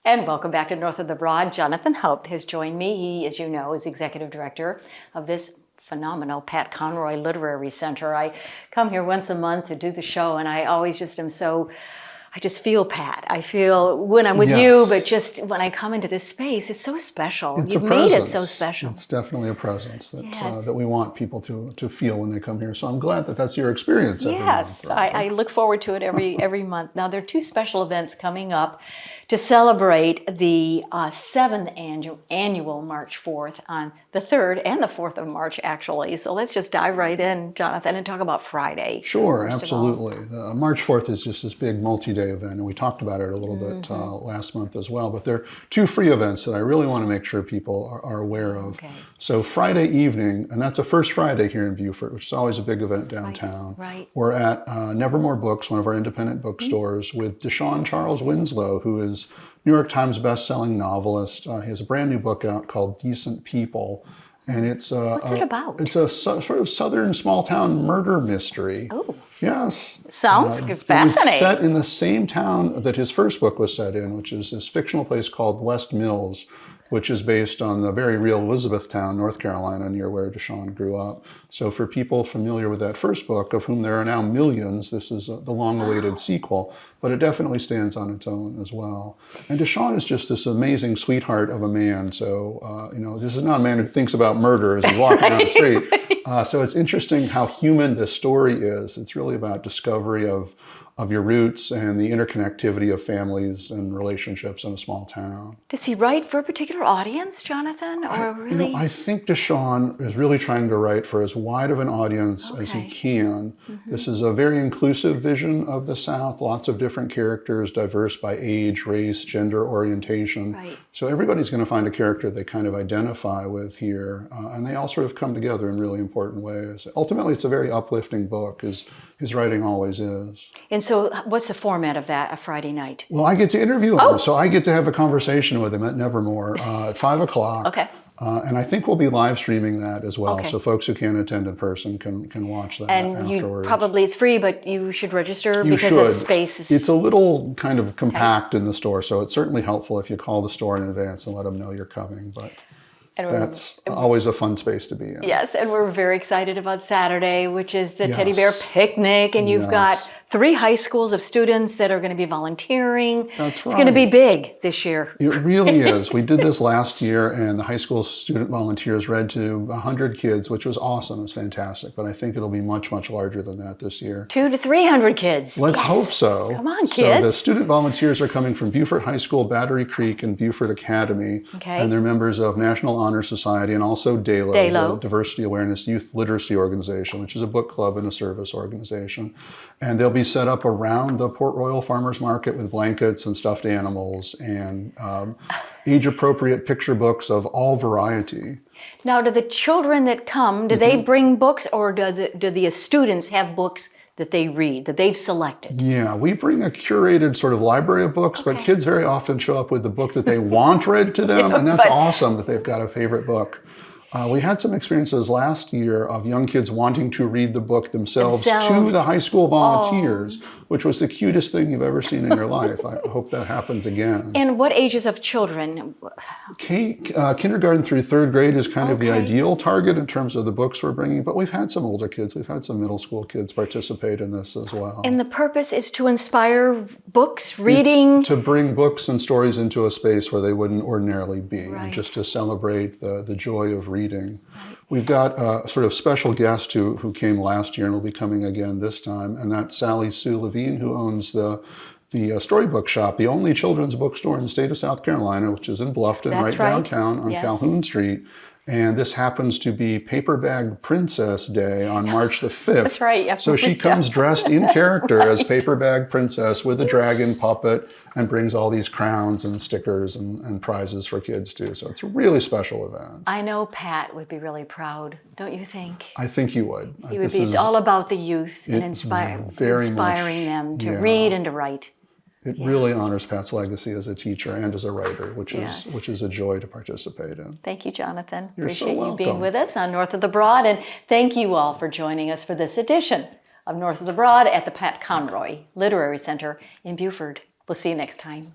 And welcome back to North of the Broad. Jonathan Haupt has joined me. He, as you know, is executive director of this phenomenal Pat Conroy Literary Center. I come here once a month to do the show, and I always just am so, I just feel Pat. I feel when I'm with you, but just when I come into this space, it's so special. It's You've a made presence. it so special. It's definitely a presence that that we want people to feel when they come here. So I'm glad that that's your experience every month. I look forward to it every month. Now, there are two special events coming up to celebrate the 7th annual March 4th on the 3rd and the 4th of March, actually. So let's just dive right in, Jonathan, and talk about Friday. Sure, absolutely. March 4th is just this big multi-day event, and we talked about it a little bit last month as well. But there are two free events that I really want to make sure people are aware of. Okay. So Friday evening, and that's a first Friday here in Beaufort, which is always a big event downtown. Right. We're at NeverMore Books, one of our independent bookstores, with De'Shawn Charles Winslow, who is New York Times best-selling novelist. He has a brand new book out called Decent People. And it's what's it about? It's a sort of southern small-town murder mystery. Oh. Yes. Sounds fascinating. It's set in the same town that his first book was set in, which is this fictional place called West Mills, which is based on the very real Elizabethtown, North Carolina, near where De'Shawn grew up. So for people familiar with that first book, of whom there are now millions, this is the long-awaited sequel, but it definitely stands on its own as well. And De'Shawn is just this amazing sweetheart of a man. So, this is not a man who thinks about murder as he's walking down the street. So it's interesting how human this story is. It's really about discovery of your roots and the interconnectivity of families and relationships in a small town. Does he write for a particular audience, Jonathan, or really? I think De'Shawn is really trying to write for as wide of an audience as he can. This is a very inclusive vision of the South, lots of different characters, diverse by age, race, gender, orientation. Right. So everybody's going to find a character they kind of identify with here, and they all sort of come together in really important ways. Ultimately, it's a very uplifting book, as his writing always is. And so what's the format of that, a Friday night? Well, I get to interview him, so I get to have a conversation with him at NeverMore at 5 o'clock. Okay. And I think we'll be live streaming that as well, so folks who can't attend in person can watch that afterwards. And it's free, but you should register because the space is... It's a little kind of compact in the store, so it's certainly helpful if you call the store in advance and let them know you're coming. But that's always a fun space to be in. Yes, and we're very excited about Saturday, which is the Teddy Bear Picnic, and you've got 3 high schools of students that are going to be volunteering. That's right. It's going to be big this year. It really is. We did this last year, and the high school student volunteers read to 100 kids, which was awesome. It was fantastic. But I think it'll be much, much larger than that this year. 200 to 300 kids. Let's hope so. Come on, kids. So the student volunteers are coming from Beaufort High School, Battery Creek, and Beaufort Academy. Okay. And they're members of National Honor Society and also DAYLO, the Diversity Awareness Youth Literacy Organization, which is a book club and a service organization. And they'll be set up around the Port Royal Farmers Market with blankets and stuffed animals and age-appropriate picture books of all variety. Now, do the children that come, do they bring books, or do the students have books that they read, that they've selected? Yeah, we bring a curated sort of library of books, but kids very often show up with the book that they want read to them, and that's awesome that they've got a favorite book. We had some experiences last year of young kids wanting to read the book themselves to the high school volunteers, which was the cutest thing you've ever seen in your life. I hope that happens again. And what ages of children? Kindergarten through 3rd grade is kind of the ideal target in terms of the books we're bringing, but we've had some older kids. We've had some middle school kids participate in this as well. And the purpose is to inspire books, reading? It's to bring books and stories into a space where they wouldn't ordinarily be, and just to celebrate the joy of reading. We've got a sort of special guest who came last year and will be coming again this time, and that's Sally Sue Lavigne, who owns the Storybook Shoppe, the only children's bookstore in the state of South Carolina, which is in Bluffton, right downtown on Calhoun Street. And this happens to be Paper Bag Princess Day on March the 5th. That's right. So she comes dressed in character as Paper Bag Princess with a dragon puppet and brings all these crowns and stickers and prizes for kids too. So it's a really special event. I know Pat would be really proud, don't you think? I think he would. He would be. It's all about the youth and inspiring them to read and to write. It really honors Pat's legacy as a teacher and as a writer, which is a joy to participate in. Thank you, Jonathan. Appreciate you being with us on North of the Broad, and thank you all for joining us for this edition of North of the Broad at the Pat Conroy Literary Center in Beaufort. We'll see you next time.